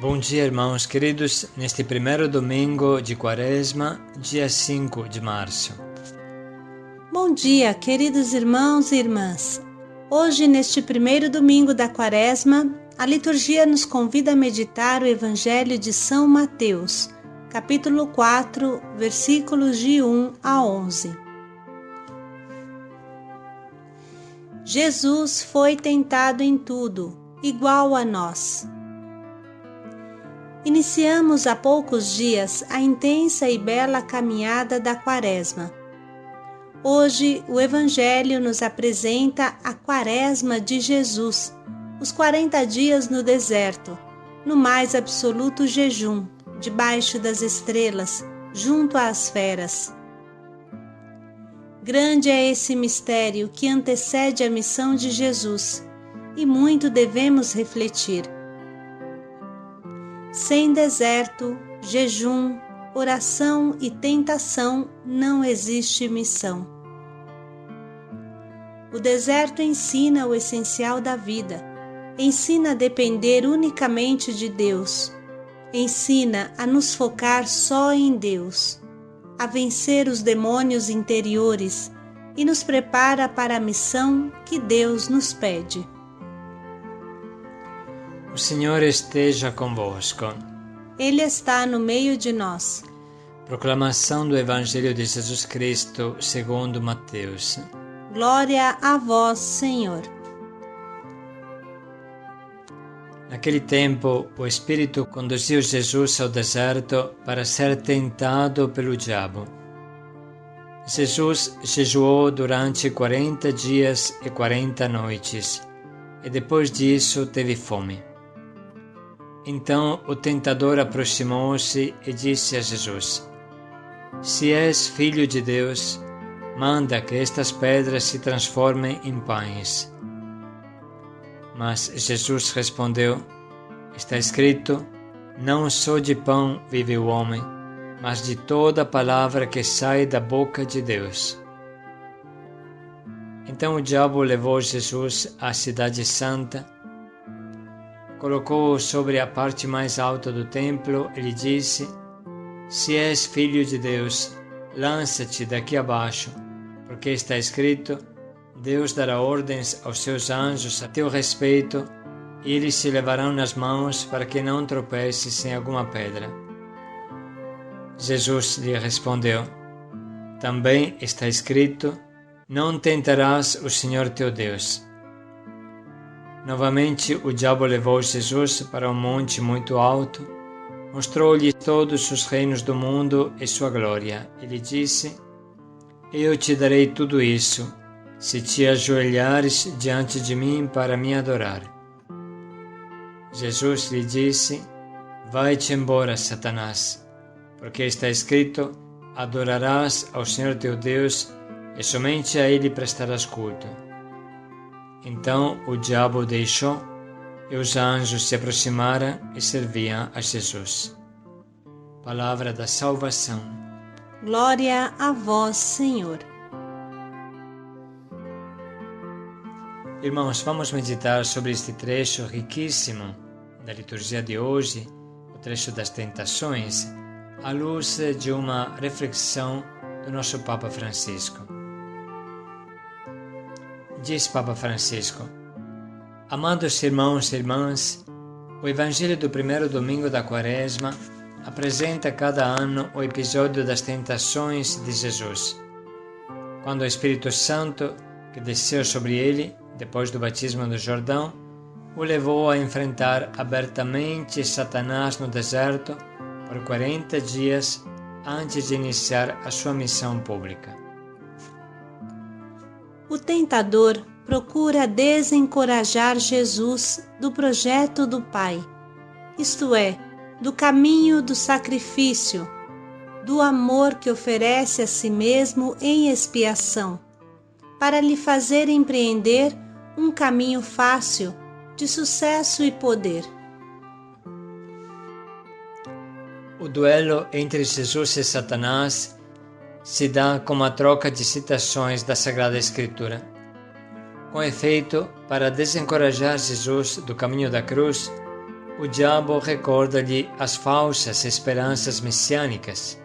Bom dia, irmãos queridos, neste primeiro domingo de Quaresma, dia 5 de março. Bom dia, queridos irmãos e irmãs. Hoje, neste primeiro domingo da Quaresma, a liturgia nos convida a meditar o Evangelho de São Mateus, capítulo 4, versículos de 1 a 11. Jesus foi tentado em tudo, igual a nós. Iniciamos há poucos dias a intensa e bela caminhada da Quaresma. Hoje, o Evangelho nos apresenta a Quaresma de Jesus, os 40 dias no deserto, no mais absoluto jejum, debaixo das estrelas, junto às feras. Grande é esse mistério que antecede a missão de Jesus, e muito devemos refletir. Sem deserto, jejum, oração e tentação não existe missão. O deserto ensina o essencial da vida, ensina a depender unicamente de Deus, ensina a nos focar só em Deus, a vencer os demônios interiores e nos prepara para a missão que Deus nos pede. O Senhor esteja convosco. Ele está no meio de nós. Proclamação do Evangelho de Jesus Cristo segundo Mateus. Glória a vós, Senhor. Naquele tempo, o Espírito conduziu Jesus ao deserto para ser tentado pelo diabo. Jesus jejuou durante 40 dias e 40 noites, e depois disso teve fome. Então o tentador aproximou-se e disse a Jesus: Se és filho de Deus, manda que estas pedras se transformem em pães. Mas Jesus respondeu: Está escrito, não só de pão vive o homem, mas de toda palavra que sai da boca de Deus. Então o diabo levou Jesus à cidade santa, colocou-o sobre a parte mais alta do templo e lhe disse: Se és filho de Deus, lança-te daqui abaixo, porque está escrito: Deus dará ordens aos seus anjos a teu respeito, e eles se levarão nas mãos para que não tropeces em alguma pedra. Jesus lhe respondeu: Também está escrito: Não tentarás o Senhor teu Deus. Novamente o diabo levou Jesus para um monte muito alto, mostrou-lhe todos os reinos do mundo e sua glória, e lhe disse: Eu te darei tudo isso, se te ajoelhares diante de mim para me adorar. Jesus lhe disse: Vai-te embora, Satanás, porque está escrito: Adorarás ao Senhor teu Deus e somente a Ele prestarás culto. Então o diabo o deixou, e os anjos se aproximaram e serviam a Jesus. Palavra da salvação. Glória a vós, Senhor. Irmãos, vamos meditar sobre este trecho riquíssimo da liturgia de hoje, o trecho das tentações, à luz de uma reflexão do nosso Papa Francisco. Diz Papa Francisco: Amados irmãos e irmãs, o Evangelho do primeiro domingo da Quaresma apresenta cada ano o episódio das tentações de Jesus, quando o Espírito Santo, que desceu sobre ele depois do batismo do Jordão, o levou a enfrentar abertamente Satanás no deserto por 40 dias antes de iniciar a sua missão pública. O tentador procura desencorajar Jesus do projeto do Pai, isto é, do caminho do sacrifício, do amor que oferece a si mesmo em expiação, para lhe fazer empreender um caminho fácil de sucesso e poder. O duelo entre Jesus e Satanás se dá com a troca de citações da Sagrada Escritura. Com efeito, para desencorajar Jesus do caminho da cruz, o diabo recorda-lhe as falsas esperanças messiânicas.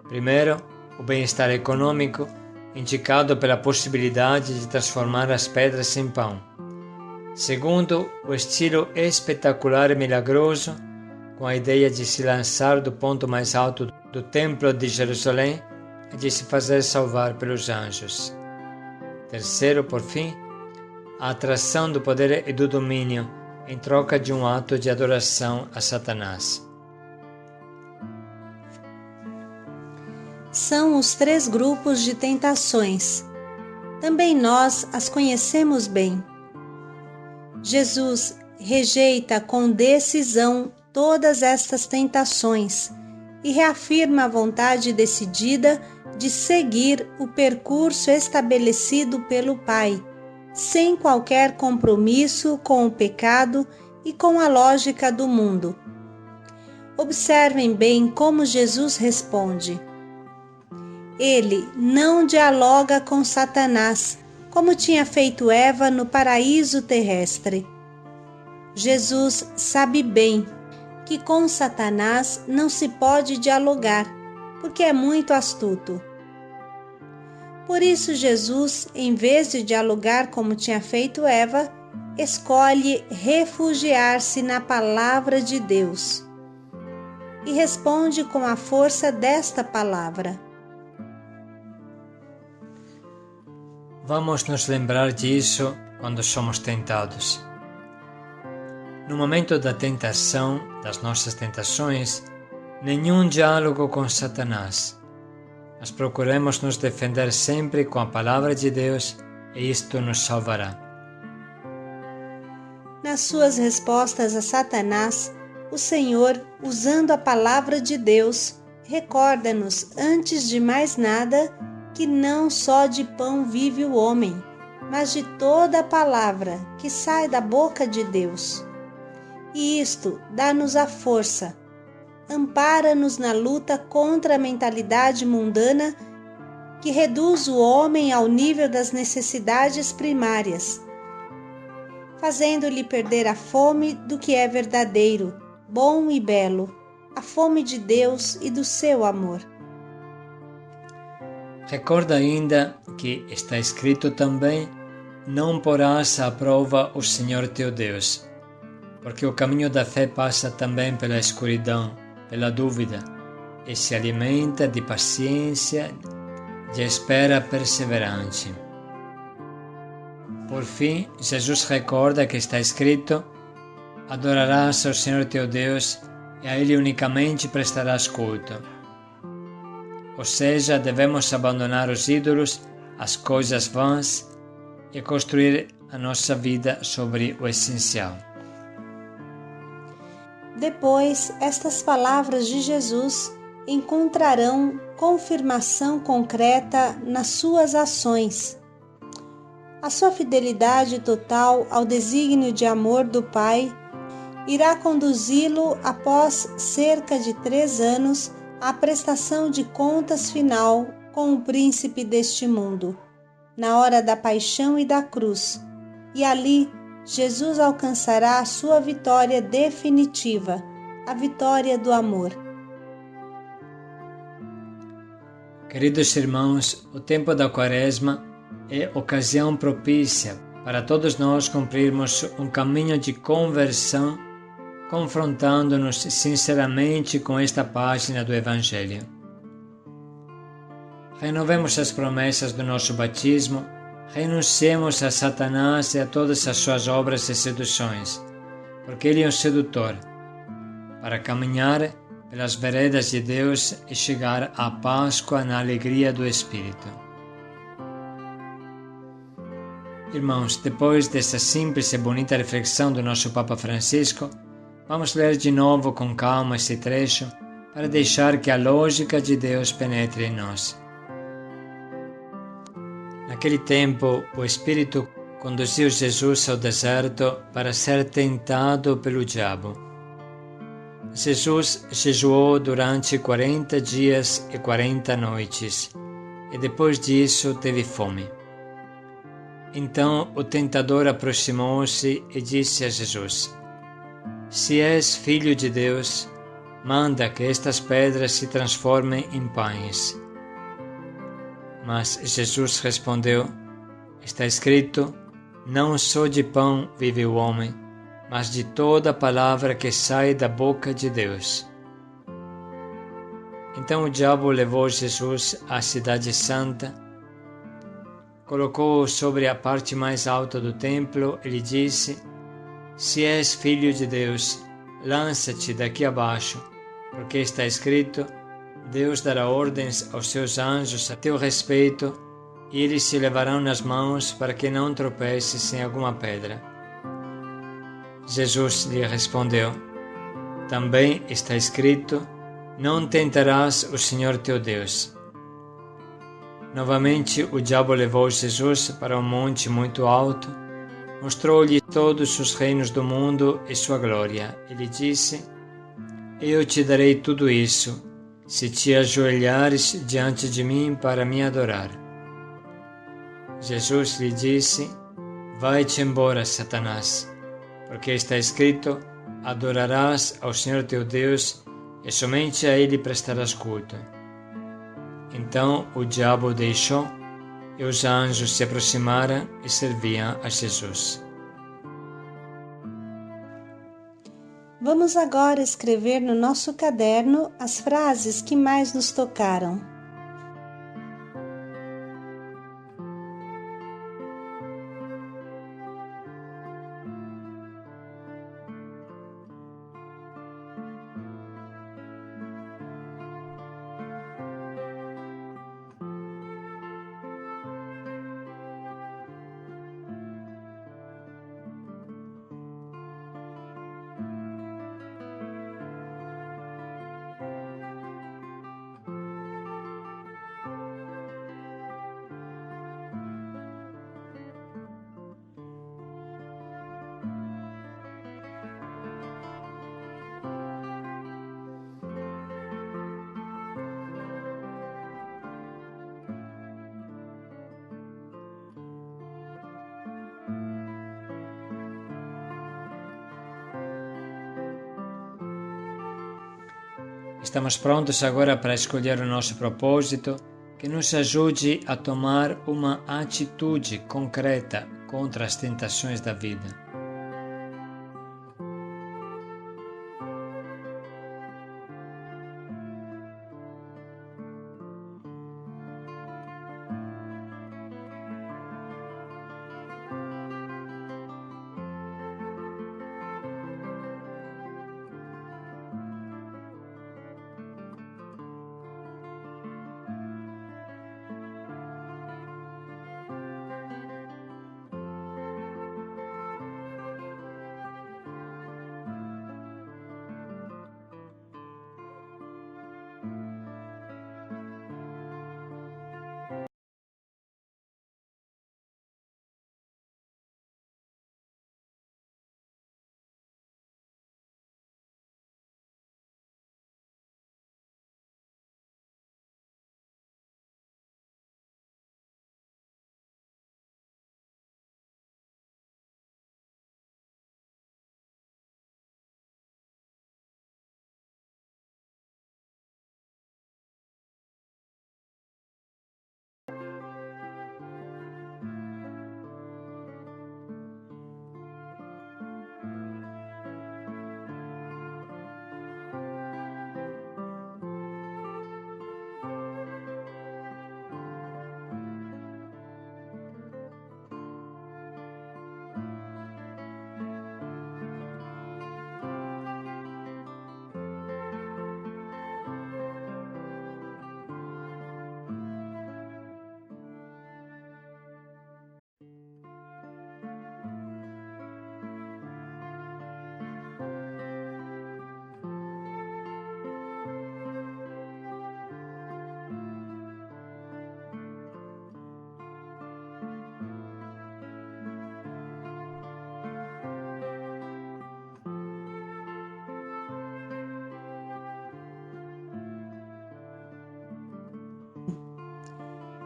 Primeiro, o bem-estar econômico, indicado pela possibilidade de transformar as pedras em pão. Segundo, o estilo espetacular e milagroso, com a ideia de se lançar do ponto mais alto do Templo de Jerusalém e de se fazer salvar pelos anjos. Terceiro, por fim, a atração do poder e do domínio em troca de um ato de adoração a Satanás. São os 3 grupos de tentações. Também nós as conhecemos bem. Jesus rejeita com decisão todas estas tentações e reafirma a vontade decidida de seguir o percurso estabelecido pelo Pai, sem qualquer compromisso com o pecado e com a lógica do mundo. Observem bem como Jesus responde. Ele não dialoga com Satanás, como tinha feito Eva no paraíso terrestre. Jesus sabe bem que com Satanás não se pode dialogar, porque é muito astuto. Por isso Jesus, em vez de dialogar como tinha feito Eva, escolhe refugiar-se na palavra de Deus e responde com a força desta palavra. Vamos nos lembrar disso quando somos tentados. No momento da tentação, das nossas tentações, nenhum diálogo com Satanás. Mas procuremos nos defender sempre com a palavra de Deus e isto nos salvará. Nas suas respostas a Satanás, o Senhor, usando a palavra de Deus, recorda-nos, antes de mais nada, que não só de pão vive o homem, mas de toda a palavra que sai da boca de Deus. E isto dá-nos a força, ampara-nos na luta contra a mentalidade mundana que reduz o homem ao nível das necessidades primárias, fazendo-lhe perder a fome do que é verdadeiro, bom e belo, a fome de Deus e do seu amor. Recorda ainda que está escrito também: não porás à prova o Senhor teu Deus, porque o caminho da fé passa também pela escuridão, pela dúvida, e se alimenta de paciência, de espera perseverante. Por fim, Jesus recorda que está escrito: adorarás ao Senhor teu Deus e a Ele unicamente prestarás culto. Ou seja, devemos abandonar os ídolos, as coisas vãs e construir a nossa vida sobre o essencial. Depois, estas palavras de Jesus encontrarão confirmação concreta nas suas ações. A sua fidelidade total ao desígnio de amor do Pai irá conduzi-lo, após cerca de 3 anos, à prestação de contas final com o príncipe deste mundo, na hora da paixão e da cruz, e ali Jesus alcançará a sua vitória definitiva, a vitória do amor. Queridos irmãos, o tempo da Quaresma é ocasião propícia para todos nós cumprirmos um caminho de conversão, confrontando-nos sinceramente com esta página do Evangelho. Renovemos as promessas do nosso batismo, renunciemos a Satanás e a todas as suas obras e seduções, porque ele é um sedutor, para caminhar pelas veredas de Deus e chegar à Páscoa na alegria do Espírito. Irmãos, depois dessa simples e bonita reflexão do nosso Papa Francisco, vamos ler de novo com calma esse trecho para deixar que a lógica de Deus penetre em nós. Naquele tempo, o Espírito conduziu Jesus ao deserto para ser tentado pelo diabo. Jesus jejuou durante 40 dias e 40 noites, e depois disso teve fome. Então o tentador aproximou-se e disse a Jesus: se és filho de Deus, manda que estas pedras se transformem em pães. Mas Jesus respondeu: está escrito, não só de pão vive o homem, mas de toda palavra que sai da boca de Deus. Então o diabo levou Jesus à cidade santa, colocou-o sobre a parte mais alta do templo e lhe disse: se és filho de Deus, lança-te daqui abaixo, porque está escrito, Deus dará ordens aos seus anjos a teu respeito, e eles se levarão nas mãos para que não tropeces em alguma pedra. Jesus lhe respondeu: também está escrito, não tentarás o Senhor teu Deus. Novamente o diabo levou Jesus para um monte muito alto, mostrou-lhe todos os reinos do mundo e sua glória, e lhe disse: eu te darei tudo isso, se te ajoelhares diante de mim para me adorar. Jesus lhe disse: vai-te embora, Satanás, porque está escrito, adorarás ao Senhor teu Deus e somente a Ele prestarás culto. Então o diabo o deixou, e os anjos se aproximaram e serviam a Jesus. Vamos agora escrever no nosso caderno as frases que mais nos tocaram. Estamos prontos agora para escolher o nosso propósito, que nos ajude a tomar uma atitude concreta contra as tentações da vida.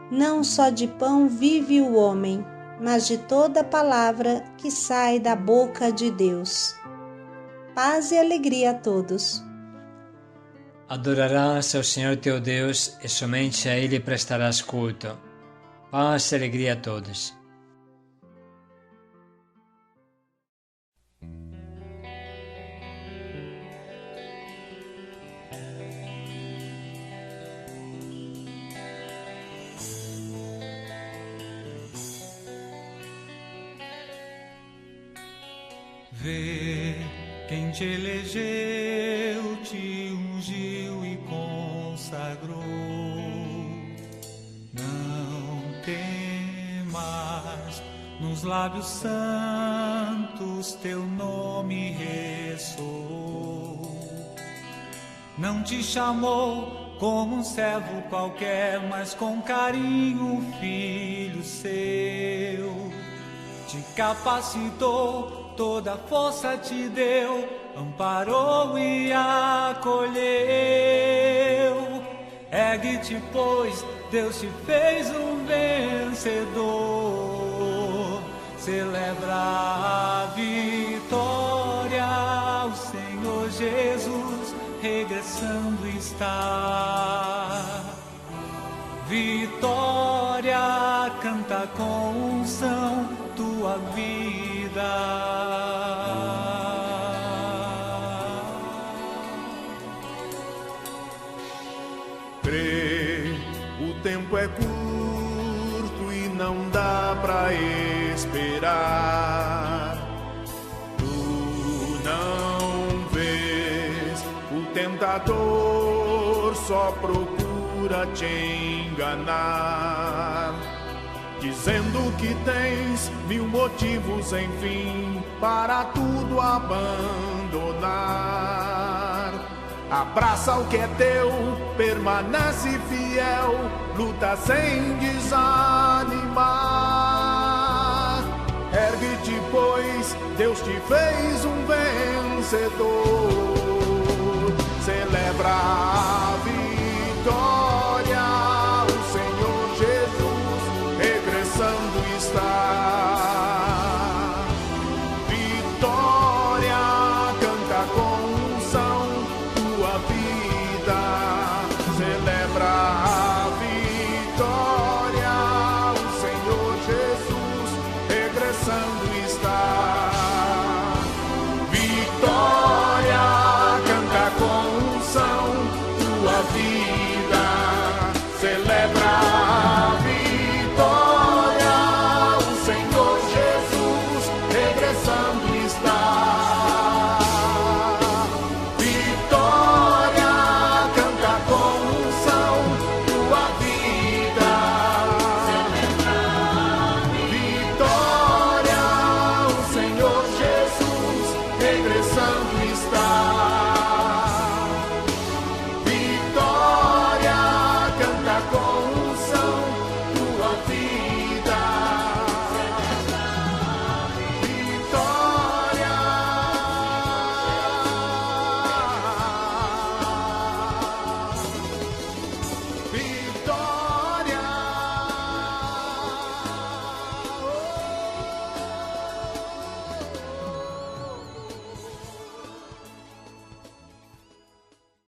Não só de pão vive o homem, mas de toda palavra que sai da boca de Deus. paz e alegria a todos. Adorarás ao Senhor teu Deus e somente a Ele prestarás culto. Paz e alegria a todos. Vê quem te elegeu, te ungiu e consagrou. Não temas, nos lábios santos teu nome ressoou. Não te chamou como um servo qualquer, mas com carinho filho seu. Te capacitou, toda força te deu, amparou e acolheu. Ergue-te, pois Deus te fez um vencedor. Celebra a vitória, o Senhor Jesus regressando está. Vitória, canta com unção tua vida. Crê, o tempo é curto e não dá pra esperar. Tu não vês, o tentador só procura te enganar, dizendo que tens 1000 motivos, enfim, para tudo abandonar. Abraça o que é teu, permanece fiel, luta sem desanimar. Ergue-te, pois Deus te fez um vencedor. Celebra a vitória, o Senhor Jesus regressando está. Vitória, canta com unção tua vida. Celebra a vitória, o Senhor Jesus regressando está. Vitória, canta com unção tua vida.